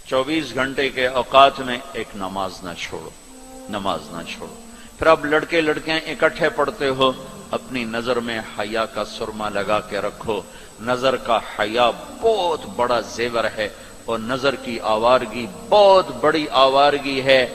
چوبیس گھنٹے کے اوقات میں ایک نماز نہ چھوڑو، نماز نہ چھوڑو۔ پھر اب لڑکے لڑکیاں اکٹھے پڑھتے ہو، اپنی نظر میں حیا کا سرما لگا کے رکھو۔ نظر کا حیا بہت بڑا زیور ہے، اور نظر کی آوارگی بہت بڑی آوارگی ہے۔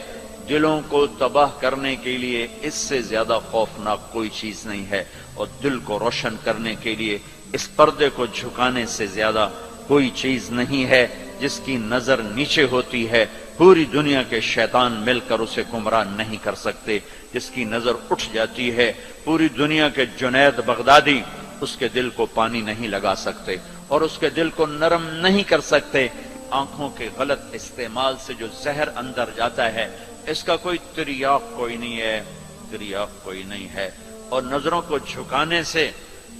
دلوں کو تباہ کرنے کے لیے اس سے زیادہ خوفناک کوئی چیز نہیں ہے، اور دل کو روشن کرنے کے لیے اس پردے کو جھکانے سے زیادہ کوئی چیز نہیں ہے۔ جس کی نظر نیچے ہوتی ہے پوری دنیا کے شیطان مل کر اسے گمراہ نہیں کر سکتے۔ جس کی نظر اٹھ جاتی ہے پوری دنیا کے جنید بغدادی اس کے دل کو پانی نہیں لگا سکتے اور اس کے دل کو نرم نہیں کر سکتے۔ آنکھوں کے غلط استعمال سے جو زہر اندر جاتا ہے اس کا کوئی تریاق کوئی نہیں ہے، تریاق کوئی نہیں ہے۔ اور نظروں کو جھکانے سے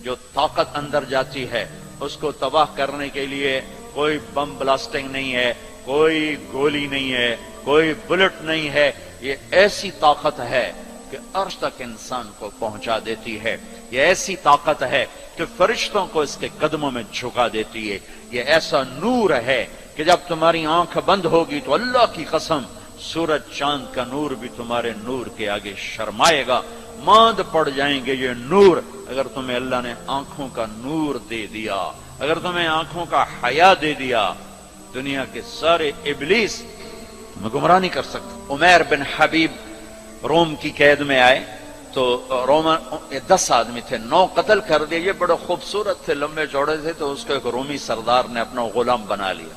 جو طاقت اندر جاتی ہے اس کو تباہ کرنے کے لیے کوئی بم بلاسٹنگ نہیں ہے، کوئی گولی نہیں ہے، کوئی بلٹ نہیں ہے۔ یہ ایسی طاقت ہے کہ عرش تک انسان کو پہنچا دیتی ہے۔ یہ ایسی طاقت ہے کہ فرشتوں کو اس کے قدموں میں جھکا دیتی ہے۔ یہ ایسا نور ہے کہ جب تمہاری آنکھ بند ہوگی تو اللہ کی قسم سورج چاند کا نور بھی تمہارے نور کے آگے شرمائے گا، ماند پڑ جائیں گے یہ نور۔ اگر تمہیں اللہ نے آنکھوں کا نور دے دیا، اگر تمہیں آنکھوں کا حیا دے دیا، دنیا کے سارے ابلیس تمہیں گمراہ نہیں کر سکتے۔ عمیر بن حبیب روم کی قید میں آئے تو رومن 10 آدمی تھے، 9 قتل کر دیے۔ یہ بڑے خوبصورت تھے، لمبے چوڑے تھے، تو اس کو ایک رومی سردار نے اپنا غلام بنا لیا۔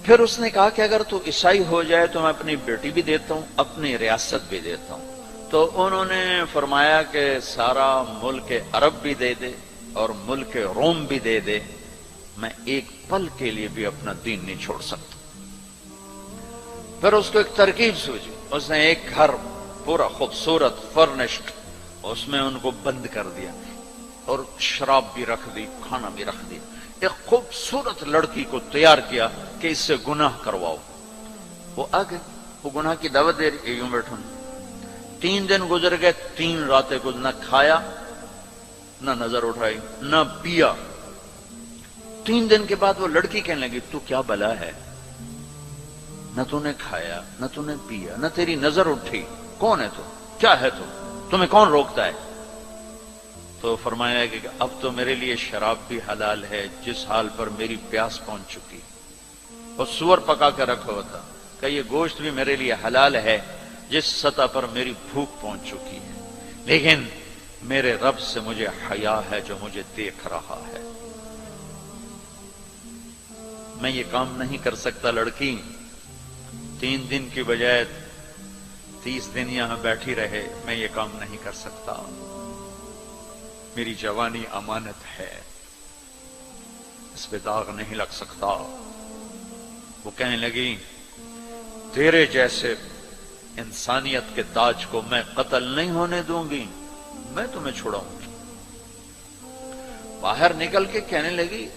پھر اس نے کہا کہ اگر تو عیسائی ہو جائے تو میں اپنی بیٹی بھی دیتا ہوں، اپنی ریاست بھی دیتا ہوں۔ تو انہوں نے فرمایا کہ سارا ملک عرب بھی دے دے اور ملک روم بھی دے دے، میں ایک پل کے لیے بھی اپنا دین نہیں چھوڑ سکتا۔ پھر اس کو ایک ترکیب سوچی، اس نے ایک گھر پورا خوبصورت فرنشڈ اس میں ان کو بند کر دیا اور شراب بھی رکھ دی، کھانا بھی رکھ دیا۔ ایک خوبصورت لڑکی کو تیار کیا کہ اس سے گناہ کرواؤ۔ وہ آ گئے، وہ گناہ کی دعوت دے رہی، یوں بیٹھوں۔ 3 دن گزر گئے، 3 راتیں کچھ نہ کھایا، نہ نظر اٹھائی، نہ پیا۔ 3 دن کے بعد وہ لڑکی کہنے لگی تو کیا بلا ہے، نہ تو نے کھایا نہ تو نے پیا نہ تیری نظر اٹھی، کون ہے تو، کیا ہے تو، تمہیں کون روکتا ہے؟ تو فرمایا کہ اب تو میرے لیے شراب بھی حلال ہے جس حال پر میری پیاس پہنچ چکی، اور سور پکا کے رکھا ہوا تھا کہ یہ گوشت بھی میرے لیے حلال ہے جس سطح پر میری بھوک پہنچ چکی ہے، لیکن میرے رب سے مجھے حیا ہے جو مجھے دیکھ رہا ہے۔ میں یہ کام نہیں کر سکتا لڑکی، 3 دن کی بجائے 30 دن یہاں بیٹھی رہے، میں یہ کام نہیں کر سکتا، میری جوانی امانت ہے، اس پہ داغ نہیں لگ سکتا۔ وہ کہنے لگی تیرے جیسے انسانیت کے تاج کو میں قتل نہیں ہونے دوں گی، میں تمہیں چھڑاؤں گی۔ باہر نکل کے کہنے لگی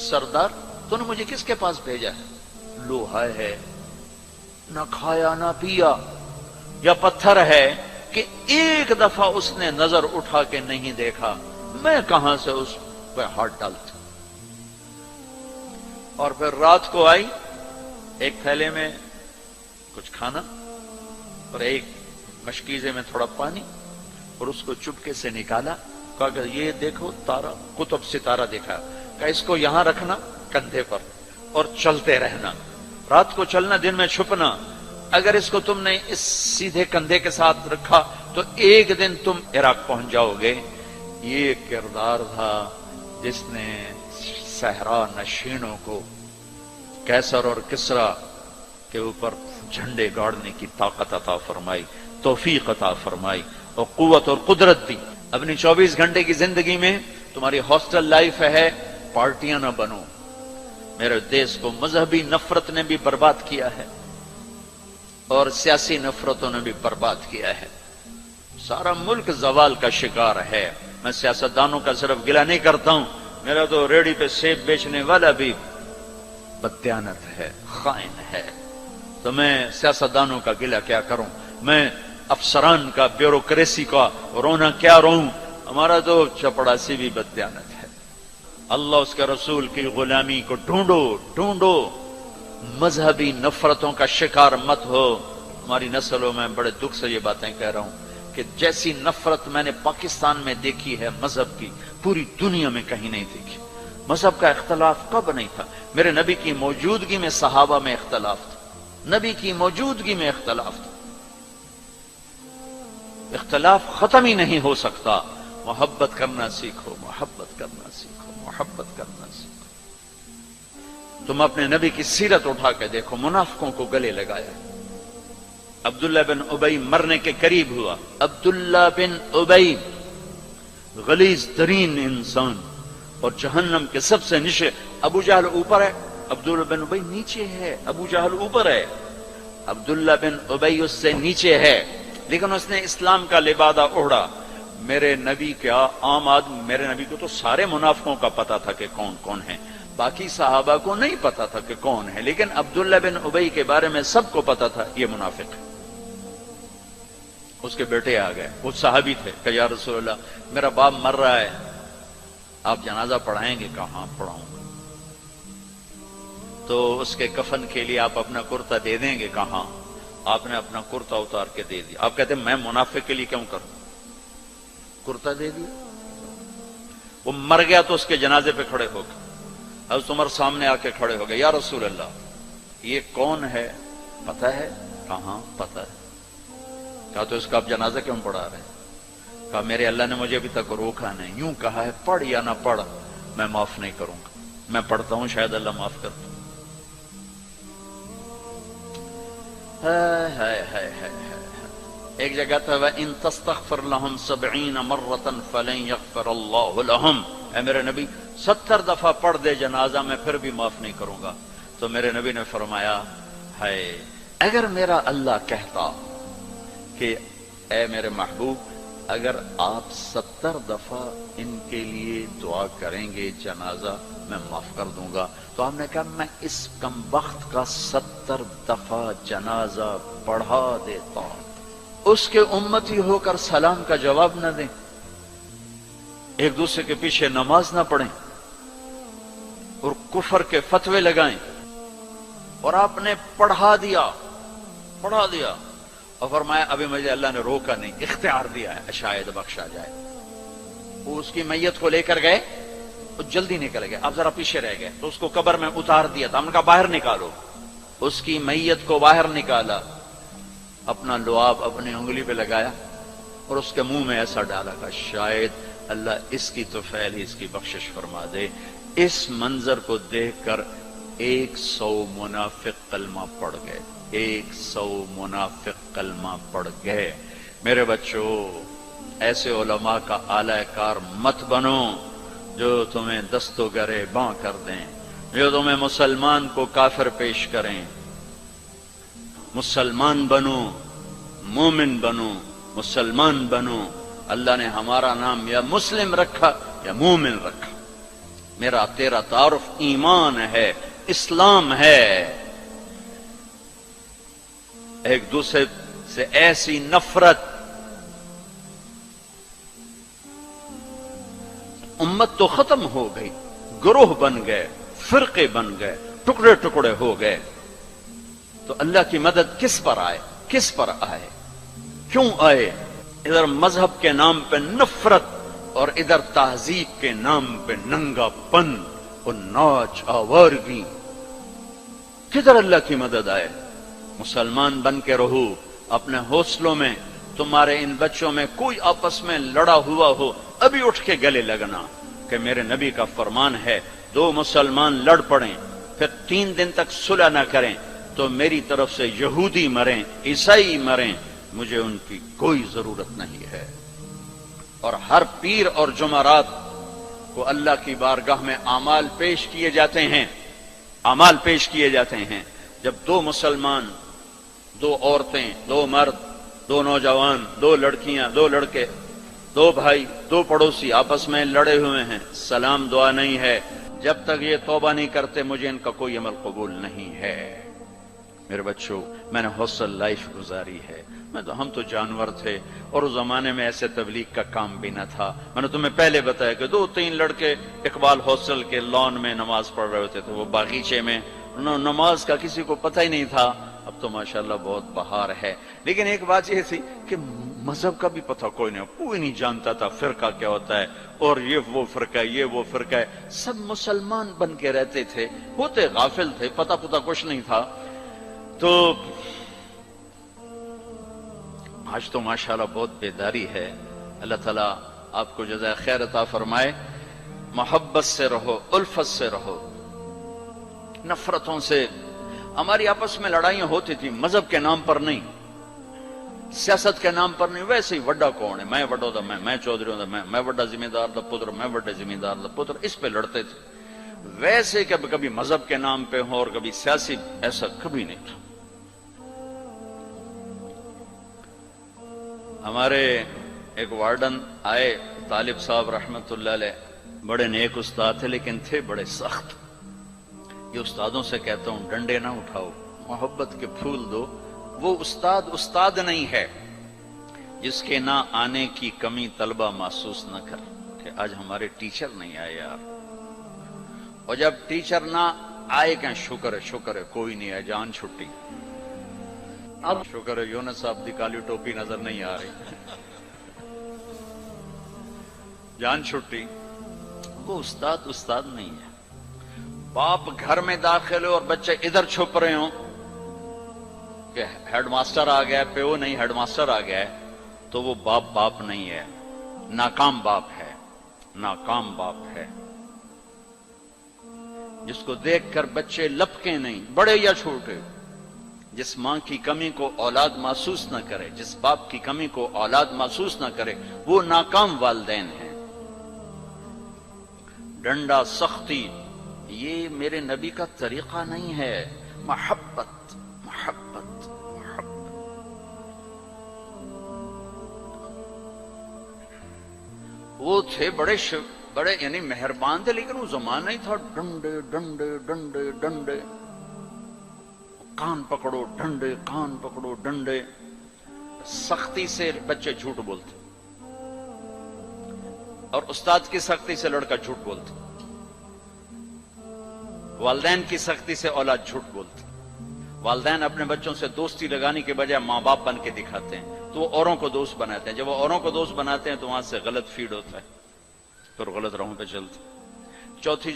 سردار تو نے مجھے کس کے پاس بھیجا ہے؟ لوہا ہے، نہ کھایا نہ پیا، یا پتھر ہے کہ ایک دفعہ اس نے نظر اٹھا کے نہیں دیکھا، میں کہاں سے اس پہ ہاتھ ڈالتا۔ اور پھر رات کو آئی، ایک تھیلے میں کچھ کھانا اور ایک مشکیزے میں تھوڑا پانی، اور اس کو چپکے سے نکالا، کہا کہ یہ دیکھو تارا، قطب ستارہ دیکھا، کہ اس کو یہاں رکھنا کندھے پر اور چلتے رہنا، رات کو چلنا دن میں چھپنا، اگر اس کو تم نے اس سیدھے کندھے کے ساتھ رکھا تو ایک دن تم عراق پہنچ جاؤ گے۔ یہ کردار تھا جس نے صحرا نشینوں کو کیسر اور کسرا کے اوپر جھنڈے گاڑنے کی طاقت عطا فرمائی، توفیق عطا فرمائی اور قوت اور قدرت دی۔ اپنی 24 گھنٹے کی زندگی میں تمہاری ہاسٹل لائف ہے، پارٹیاں نہ بنو۔ میرے دیش کو مذہبی نفرت نے بھی برباد کیا ہے اور سیاسی نفرتوں نے بھی برباد کیا ہے، سارا ملک زوال کا شکار ہے۔ میں سیاستدانوں کا صرف گلہ نہیں کرتا ہوں، میرا تو ریڑھی پہ سیب بیچنے والا بھی بددیانت ہے، خائن ہے، تو میں سیاستدانوں کا گلہ کیا کروں، میں افسران کا، بیوروکریسی کا رونا کیا روں، ہمارا تو چپڑاسی بھی بددیانت ہے. اللہ اس کے رسول کی غلامی کو ڈھونڈو ڈھونڈو. مذہبی نفرتوں کا شکار مت ہو. ہماری نسلوں میں بڑے دکھ سے یہ باتیں کہہ رہا ہوں کہ جیسی نفرت میں نے پاکستان میں دیکھی ہے مذہب کی، پوری دنیا میں کہیں نہیں دیکھی. مذہب کا اختلاف کب نہیں تھا؟ میرے نبی کی موجودگی میں صحابہ میں اختلاف تھا. نبی کی موجودگی میں اختلاف تھا. اختلاف ختم ہی نہیں ہو سکتا. محبت کرنا سیکھو، محبت کرنا سیکھو، محبت کرنا سیکھو. تم اپنے نبی کی سیرت اٹھا کے دیکھو، منافقوں کو گلے لگایا. عبداللہ بن ابی مرنے کے قریب ہوا. عبداللہ بن ابی غلیظ ترین انسان اور جہنم کے سب سے نیچے. ابو جہل اوپر ہے، عبداللہ بن ابی نیچے ہے. ابو جہل اوپر ہے، عبداللہ بن ابی اس سے نیچے ہے، لیکن اس نے اسلام کا لبادہ اوڑھا. میرے نبی کا عام آدمی، میرے نبی کو تو سارے منافقوں کا پتا تھا کہ کون کون ہیں، باقی صحابہ کو نہیں پتا تھا کہ کون ہے، لیکن عبداللہ بن ابی کے بارے میں سب کو پتا تھا یہ منافق ہے. اس کے بیٹے آ گئے، وہ صحابی تھے، کہ یا رسول اللہ میرا باپ مر رہا ہے، آپ جنازہ پڑھائیں گے؟ کہاں پڑھاؤں گا. تو اس کے کفن کے لیے آپ اپنا کرتا دے دیں گے؟ کہاں. آپ نے اپنا کرتا اتار کے دے دیا. آپ کہتے ہیں میں منافق کے لیے کیوں کروں؟ کرتا دے دیا. وہ مر گیا تو اس کے جنازے پہ کھڑے ہو گئے. حضرت عمر سامنے آ کے کھڑے ہو گئے. یا رسول اللہ یہ کون ہے پتہ ہے؟ کہاں پتہ ہے. کہا تو اس کا آپ جنازہ کیوں پڑھا رہے ہیں؟ کہا میرے اللہ نے مجھے ابھی تک روکا نہیں، یوں کہا ہے پڑھ یا نہ پڑھ میں معاف نہیں کروں گا. میں پڑھتا ہوں شاید اللہ معاف کر دے. ایک جگہ تھا وَإِن تَسْتَغْفِرْ لَهُمْ 70 مَرَّةً فَلَن يَغْفِرَ اللَّهُ لَهُمْ. اے میرے نبی 70 دفعہ پڑھ دے جنازہ میں پھر بھی معاف نہیں کروں گا. تو میرے نبی نے فرمایا ہے اگر میرا اللہ کہتا کہ اے میرے محبوب اگر آپ 70 دفعہ ان کے لیے دعا کریں گے جنازہ میں معاف کر دوں گا. تو ہم نے کہا میں اس کمبخت کا 70 دفعہ جنازہ پڑھا دیتا ہوں. اس کے امتی ہو کر سلام کا جواب نہ دیں، ایک دوسرے کے پیچھے نماز نہ پڑھیں اور کفر کے فتوے لگائیں. اور آپ نے پڑھا دیا اور فرمایا ابھی مجھے اللہ نے روکا نہیں، اختیار دیا ہے شاید بخشا جائے. وہ اس کی میت کو لے کر گئے، وہ جلدی نکل گئے، آپ ذرا پیچھے رہ گئے. تو اس کو قبر میں اتار دیا تھا. ہم نے کہا باہر نکالو. اس کی میت کو باہر نکالا، اپنا لعاب اپنی انگلی پہ لگایا اور اس کے منہ میں ایسا ڈالا کہ شاید اللہ اس کی تو فعل ہی اس کی بخشش فرما دے. اس منظر کو دیکھ کر 100 منافق کلمہ پڑھ گئے. 100 منافق کلمہ پڑھ گئے. میرے بچوں ایسے علماء کا اعلی کار مت بنو جو تمہیں دست و گرے باں کر دیں، جو تمہیں مسلمان کو کافر پیش کریں. مسلمان بنو، مومن بنو، مسلمان بنو. اللہ نے ہمارا نام یا مسلم رکھا یا مومن رکھا. میرا تیرا تعارف ایمان ہے، اسلام ہے. ایک دوسرے سے ایسی نفرت، امت تو ختم ہو گئی، گروہ بن گئے، فرقے بن گئے، ٹکڑے ٹکڑے ہو گئے. تو اللہ کی مدد کس پر آئے؟ کس پر آئے؟ کیوں آئے؟ ادھر مذہب کے نام پہ نفرت اور ادھر تہذیب کے نام پہ ننگا پن اور ناچ آوارگی. کدھر اللہ کی مدد آئے؟ مسلمان بن کے رہو. اپنے حوصلوں میں تمہارے ان بچوں میں کوئی آپس میں لڑا ہوا ہو، ابھی اٹھ کے گلے لگنا کہ میرے نبی کا فرمان ہے 2 مسلمان لڑ پڑیں پھر 3 دن تک صلح نہ کریں تو میری طرف سے یہودی مریں، عیسائی مریں، مجھے ان کی کوئی ضرورت نہیں ہے. اور ہر پیر اور جمعرات کو اللہ کی بارگاہ میں اعمال پیش کیے جاتے ہیں. اعمال پیش کیے جاتے ہیں. جب 2 مسلمان، 2 عورتیں، 2 مرد، 2 نوجوان، 2 لڑکیاں، 2 لڑکے، 2 بھائی، 2 پڑوسی آپس میں لڑے ہوئے ہیں، سلام دعا نہیں ہے، جب تک یہ توبہ نہیں کرتے مجھے ان کا کوئی عمل قبول نہیں ہے. میرے بچوں میں نے حوصل لائف گزاری ہے، ہم تو جانور تھے، اور اس زمانے میں ایسے تبلیغ کا کام بھی نہ تھا۔ میں نے تمہیں پہلے بتایا کہ 2-3 لڑکے اقبال ہاسٹل کے لان میں نماز پڑھ رہے ہوتے تھے، وہ باغیچے میں، نماز کا کسی کو پتہ ہی نہیں تھا۔ اب تو ماشاءاللہ بہت بہار ہے، لیکن ایک بات یہ تھی کہ مذہب کا بھی پتہ کوئی نہیں جانتا تھا فرقہ کیا ہوتا ہے، اور یہ وہ فرقہ ہے، یہ وہ فرقہ ہے، سب مسلمان بن کے رہتے تھے، ہوتے غافل تھے، پتہ کچھ نہیں تھا۔ تو آج تو ماشاءاللہ بہت بیداری ہے۔ اللہ تعالیٰ آپ کو جزائے خیر عطا فرمائے۔ محبت سے رہو، الفت سے رہو، نفرتوں سے۔ ہماری آپس میں لڑائیاں ہوتی تھی، مذہب کے نام پر نہیں، سیاست کے نام پر نہیں۔ ویسے ہی وڈا کون ہے، میں وڈو دا میں چودھری ہوں دا میں وڈا ذمہ دار دا پتر، میں وڈے ذمہ دار دا پتر، اس پہ لڑتے تھے۔ ویسے کبھی مذہب کے نام پہ ہوں اور کبھی سیاسی، ایسا کبھی نہیں تھا۔ ہمارے ایک وارڈن آئے، طالب صاحب رحمت اللہ علیہ، بڑے نیک استاد تھے لیکن تھے بڑے سخت۔ یہ استادوں سے کہتا ہوں ڈنڈے نہ اٹھاؤ، محبت کے پھول دو۔ وہ استاد نہیں ہے جس کے نہ آنے کی کمی طلبہ محسوس نہ کر کہ آج ہمارے ٹیچر نہیں آئے یار، اور جب ٹیچر نہ آئے کہ شکر ہے کوئی نہیں ہے، جان چھٹی۔ اب شکر ہے یونس صاحب دی کالی ٹوپی نظر نہیں آ رہی، جان چھٹی۔ وہ استاد نہیں ہے۔ باپ گھر میں داخل ہو اور بچے ادھر چھپ رہے ہوں کہ ہیڈ ماسٹر آ گیا، پیو نہیں ہیڈ ماسٹر آ گیا ہے، تو وہ باپ نہیں ہے، ناکام باپ ہے، ناکام باپ ہے۔ جس کو دیکھ کر بچے لپکیں نہیں، بڑے یا چھوٹے، جس ماں کی کمی کو اولاد محسوس نہ کرے، جس باپ کی کمی کو اولاد محسوس نہ کرے، وہ ناکام والدین ہیں۔ ڈنڈا، سختی، یہ میرے نبی کا طریقہ نہیں ہے۔ محبت، محبت، محبت۔ وہ تھے بڑے یعنی مہربان تھے، لیکن وہ زمانہ ہی تھا ڈنڈے ڈنڈے ڈنڈے ڈنڈے، کان پکڑو ڈنڈے، کان پکڑو ڈنڈے۔ سختی سے بچے جھوٹ بولتے، اور استاد کی سختی سے لڑکا جھوٹ بولتا، والدین کی سختی سے اولاد جھوٹ بولتی۔ والدین اپنے بچوں سے دوستی لگانے کے بجائے ماں باپ بن کے دکھاتے ہیں، تو وہ اوروں کو دوست بناتے ہیں۔ جب وہ اوروں کو دوست بناتے ہیں تو وہاں سے غلط فیڈ ہوتا ہے، پھر غلط راہوں پہ چلتے۔ چوتھی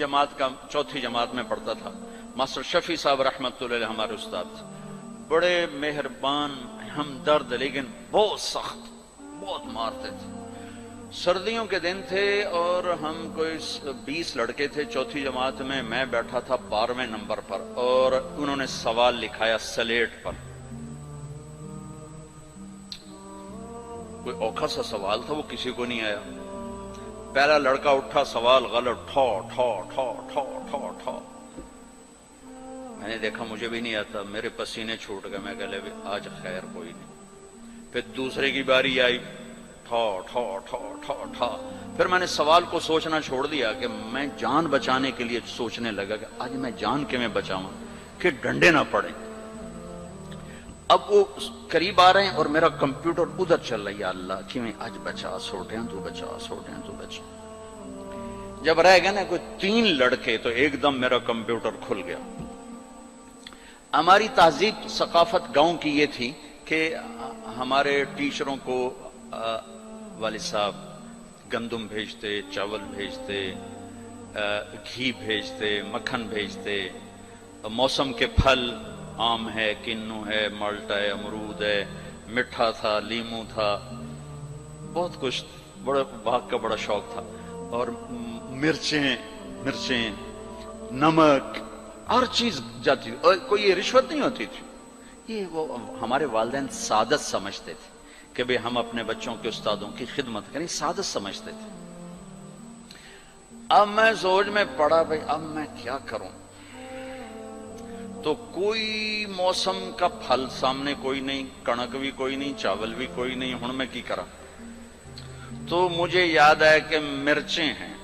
جماعت میں پڑھتا تھا، ماسٹر شفیع صاحب رحمت اللہ علیہ ہمارے استاد تھے، بڑے مہربان، ہمدرد، لیکن بہت سخت، بہت مارتے تھے۔ سردیوں کے دن تھے اور ہم کوئی 20 لڑکے تھے چوتھی جماعت میں، میں بیٹھا تھا 12ویں نمبر پر، اور انہوں نے سوال لکھایا سلیٹ پر۔ کوئی اوکھا سا سوال تھا، وہ کسی کو نہیں آیا۔ پہلا لڑکا اٹھا، سوال غلط، ٹھو ٹھو ٹھو ٹھو ٹھو ٹھو۔ میں نے دیکھا مجھے بھی نہیں آتا، میرے پسینے چھوٹ گئے، میں کہہ لے آج خیر کوئی نہیں۔ پھر دوسرے کی باری آئی، ٹھو ٹھو ٹھو ٹھو ٹھو۔ پھر میں نے سوال کو سوچنا چھوڑ دیا کہ میں جان بچانے کے لیے سوچنے لگا کہ آج میں جان کے میں بچاؤں کہ ڈنڈے نہ پڑیں۔ اب وہ قریب آ رہے ہیں اور میرا کمپیوٹر ادھر چل رہا ہے، یا اللہ کہ میں آج بچا سوٹیں تو بچا، سوٹیں تو بچا۔ جب رہ گئے نا کوئی 3 لڑکے تو ایک دم میرا کمپیوٹر کھل گیا۔ ہماری تہذیب ثقافت گاؤں کی یہ تھی کہ ہمارے ٹیچروں کو والد صاحب گندم بھیجتے، چاول بھیجتے، گھی بھیجتے، مکھن بھیجتے، موسم کے پھل، آم ہے، کنو ہے، مالٹا ہے، امرود ہے، مٹھا تھا، لیمو تھا، بہت کچھ، بڑا باغ کا بڑا شوق تھا، اور مرچیں، نمک، ہر چیز جاتی تھی، اور کوئی یہ رشوت نہیں ہوتی تھی۔ یہ وہ ہمارے والدین سعادت سمجھتے تھے کہ بھئی ہم اپنے بچوں کے استادوں کی خدمت کریں، سعادت سمجھتے تھے۔ اب میں سوچ میں پڑا بھئی اب میں کیا کروں، تو کوئی موسم کا پھل سامنے کوئی نہیں، کنک بھی کوئی نہیں، چاول بھی کوئی نہیں، ہن میں کی کرا؟ تو مجھے یاد آیا کہ مرچیں ہیں۔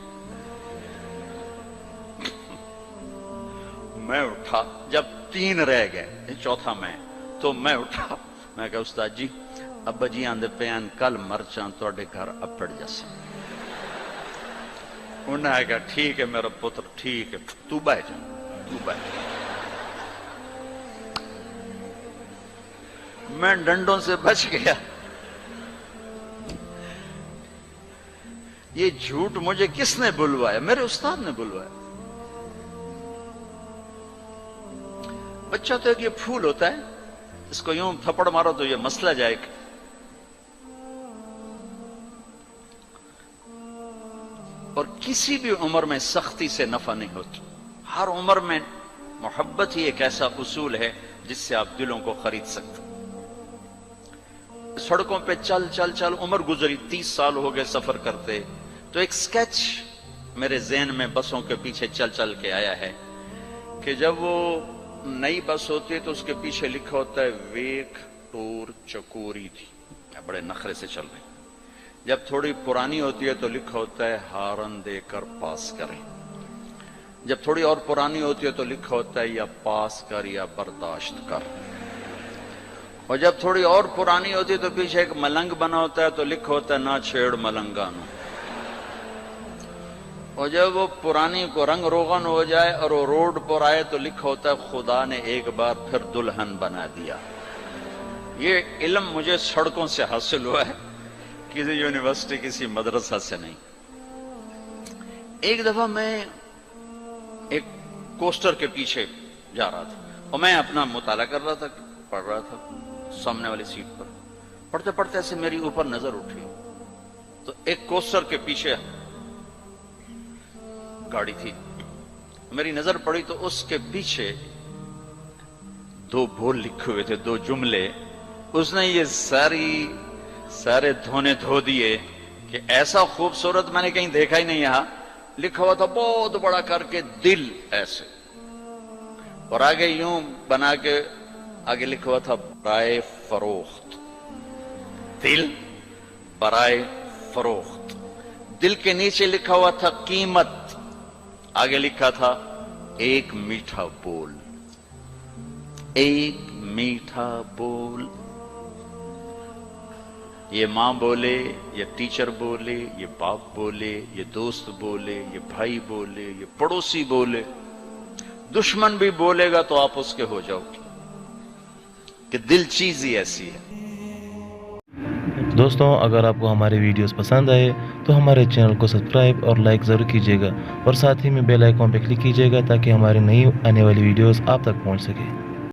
میں اٹھا، جب 3 رہ گئے، چوتھا میں، تو میں اٹھا، میں کہا استاد جی ابا جی آندے پیان کل مرچاں توڑے گھر اپڑ جاسا. انہوں نے کہا ٹھیک ہے میرا پتر ٹھیک ہے تو بہ جا تو بہ جا. میں ڈنڈوں سے بچ گیا. یہ جھوٹ مجھے کس نے بلوایا؟ میرے استاد نے بلوایا. بچہ تو ایک یہ پھول ہوتا ہے، اس کو یوں تھپڑ مارو تو یہ مسئلہ جائے گا. اور کسی بھی عمر میں سختی سے نفع نہیں ہوتی. ہر عمر میں محبت ہی ایک ایسا اصول ہے جس سے آپ دلوں کو خرید سکتے. سڑکوں پہ چل چل چل عمر گزری، 30 سال ہو گئے سفر کرتے، تو ایک سکیچ میرے ذہن میں بسوں کے پیچھے چل چل کے آیا ہے کہ جب وہ نئی بس ہوتی ہے تو اس کے پیچھے لکھا ہوتا ہے ویک ٹور چکوری تھی، بڑے نخرے سے چل رہے. جب تھوڑی پرانی ہوتی ہے تو لکھا ہوتا ہے ہارن دے کر پاس کریں. جب تھوڑی اور پرانی ہوتی ہے تو لکھا ہوتا ہے یا پاس کر یا برداشت کر. اور جب تھوڑی اور پرانی ہوتی ہے تو پیچھے ایک ملنگ بنا ہوتا ہے تو لکھا ہوتا ہے نہ چھیڑ ملنگانو. اور جب وہ پرانی کو رنگ روغن ہو جائے اور وہ روڈ پر آئے تو لکھا ہوتا ہے خدا نے ایک بار پھر دلہن بنا دیا. یہ علم مجھے سڑکوں سے حاصل ہوا ہے، کسی یونیورسٹی کسی مدرسہ سے نہیں. ایک دفعہ میں ایک کوسٹر کے پیچھے جا رہا تھا اور میں اپنا مطالعہ کر رہا تھا، پڑھ رہا تھا سامنے والی سیٹ پر. پڑھتے پڑھتے ایسے میری اوپر نظر اٹھی تو ایک کوسٹر کے پیچھے گاڑی تھی. میری نظر پڑی تو اس کے پیچھے 2 بول لکھے ہوئے تھے، 2 جملے. اس نے یہ سارے دھونے دھو دیے کہ ایسا خوبصورت میں نے کہیں دیکھا ہی نہیں. یہاں لکھا ہوا تھا بہت بڑا کر کے دل ایسے، اور آگے یوں بنا کے آگے لکھا ہوا تھا برائے فروخت. دل برائے فروخت. دل کے نیچے لکھا ہوا تھا قیمت، آگے لکھا تھا ایک میٹھا بول. ایک میٹھا بول. یہ ماں بولے، یہ ٹیچر بولے، یہ باپ بولے، یہ دوست بولے، یہ بھائی بولے، یہ پڑوسی بولے، دشمن بھی بولے گا تو آپ اس کے ہو جاؤ گے، کہ دل چیز ہی ایسی ہے. دوستوں اگر آپ کو ہمارے ویڈیوز پسند آئے تو ہمارے چینل کو سبسکرائب اور لائک ضرور کیجیے گا، اور ساتھ ہی میں بیل آئیکن پہ کلک کیجیے گا تاکہ ہماری نئی آنے والی ویڈیوز آپ تک پہنچ سکے.